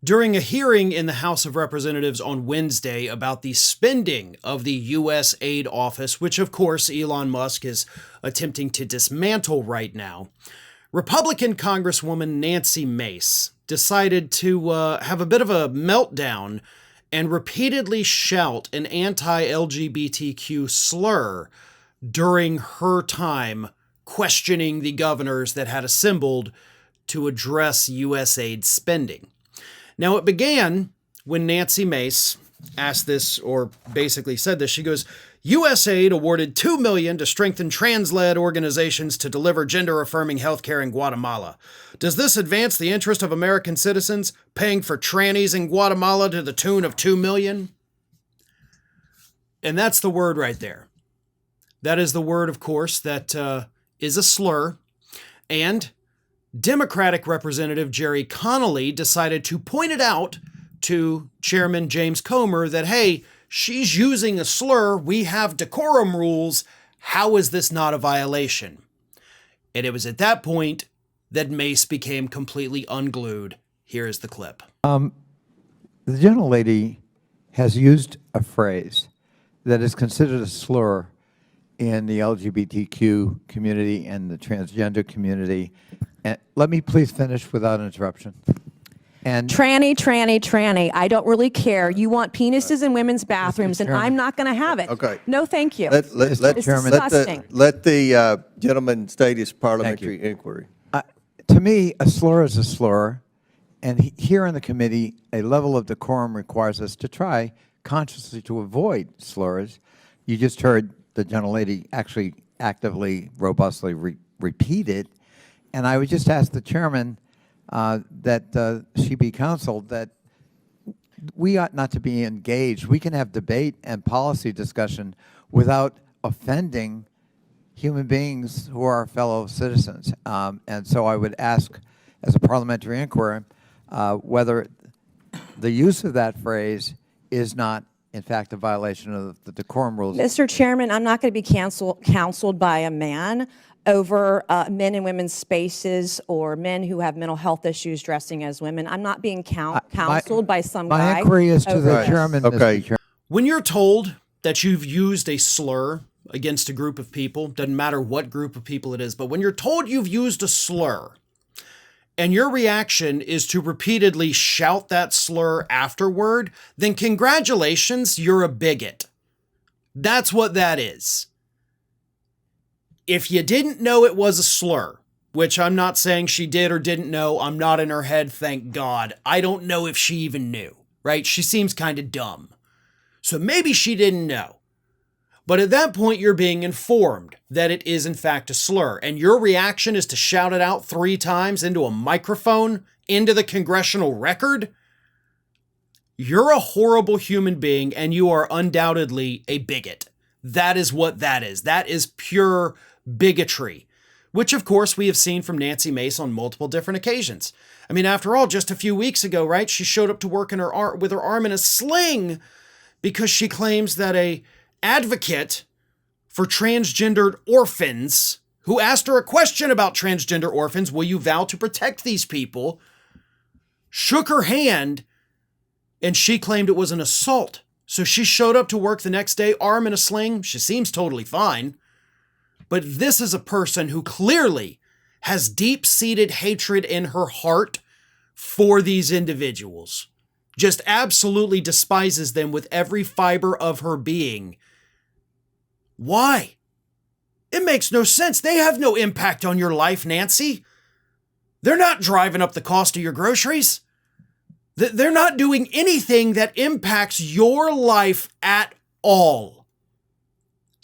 During a hearing in the House of Representatives on Wednesday about the spending of the USAID office, which of course Elon Musk is attempting to dismantle right now, Republican Congresswoman Nancy Mace decided to have a bit of a meltdown and repeatedly shout an anti-LGBTQ slur during her time questioning the governors that had assembled to address USAID spending. Now, it began when Nancy Mace asked this, or basically said this. She goes, USAID awarded $2 million to strengthen trans-led organizations to deliver gender-affirming healthcare in Guatemala. Does this advance the interest of American citizens, paying for trannies in Guatemala to the tune of $2 million? And that's the word right there. That is the word, of course, that is a slur. And Democratic Representative Gerry Connolly decided to point it out to Chairman James Comer that, hey, she's using a slur. We have decorum rules. How is this not a violation? And it was at that point that Mace became completely unglued. Here is the clip. The gentlelady has used a phrase that is considered a slur in the LGBTQ community and the transgender community. And let me please finish without interruption. And Tranny. I don't really care. You want penises in women's bathrooms, and I'm not going to have it. Okay. No, thank you. Let It's disgusting. let the gentleman state his parliamentary inquiry. to me, a slur is a slur. And here in the committee, a level of decorum requires us to try consciously to avoid slurs. You just heard the gentlelady actually actively, robustly repeat it. And I would just ask the chairman that she be counseled that we ought not to be engaged. We can have debate and policy discussion without offending human beings who are our fellow citizens. And so I would ask, as a parliamentary inquiry, whether the use of that phrase is not, in fact, a violation of the decorum rules. Mr. Chairman, I'm not going to be counseled by a man over men and women's spaces or men who have mental health issues dressing as women. I'm not being counseled by some guy. My inquiry is to the chairman. Okay. Mr. Chairman. When you're told that you've used a slur against a group of people, doesn't matter what group of people it is, but when you're told you've used a slur and your reaction is to repeatedly shout that slur afterward, then congratulations, you're a bigot. That's what that is. If you didn't know it was a slur, which I'm not saying she did or didn't know, I'm not in her head, thank God. I don't know if she even knew, right? She seems kind of dumb. So maybe she didn't know. But at that point, you're being informed that it is in fact a slur. And your reaction is to shout it out 3 times into a microphone, into the congressional record. You're a horrible human being and you are undoubtedly a bigot. That is what that is. That is pure bigotry, which of course we have seen from Nancy Mace on multiple different occasions. I mean, after all, just a few weeks ago, right? She showed up to work with her arm in a sling because she claims that a advocate for transgendered orphans who asked her a question about transgender orphans, will you vow to protect these people, shook her hand and she claimed it was an assault. So she showed up to work the next day, arm in a sling. She seems totally fine. But this is a person who clearly has deep-seated hatred in her heart for these individuals. Just absolutely despises them with every fiber of her being. Why? It makes no sense. They have no impact on your life, Nancy. They're not driving up the cost of your groceries. They're not doing anything that impacts your life at all.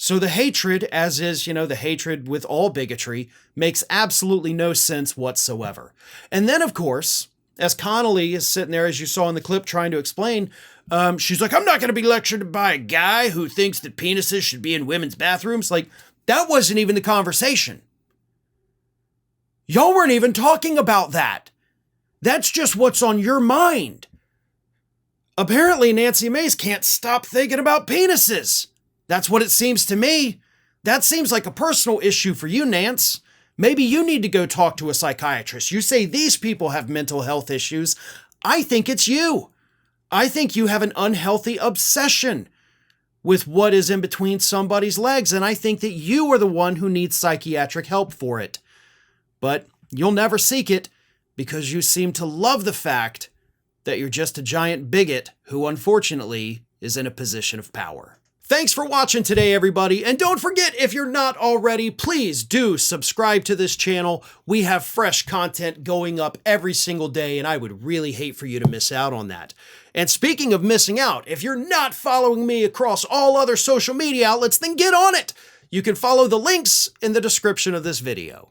So the hatred, as is, the hatred with all bigotry, makes absolutely no sense whatsoever. And then, of course, as Connolly is sitting there, as you saw in the clip, trying to explain, she's like, I'm not going to be lectured by a guy who thinks that penises should be in women's bathrooms. Like, that wasn't even the conversation. Y'all weren't even talking about that. That's just what's on your mind. Apparently, Nancy Mace can't stop thinking about penises. That's what it seems to me. That seems like a personal issue for you, Nance. Maybe you need to go talk to a psychiatrist. You say these people have mental health issues. I think it's you. I think you have an unhealthy obsession with what is in between somebody's legs, and I think that you are the one who needs psychiatric help for it. But you'll never seek it because you seem to love the fact that you're just a giant bigot who unfortunately is in a position of power. Thanks for watching today, everybody. And don't forget, if you're not already, please do subscribe to this channel. We have fresh content going up every single day, and I would really hate for you to miss out on that. And speaking of missing out, if you're not following me across all other social media outlets, then get on it. You can follow the links in the description of this video.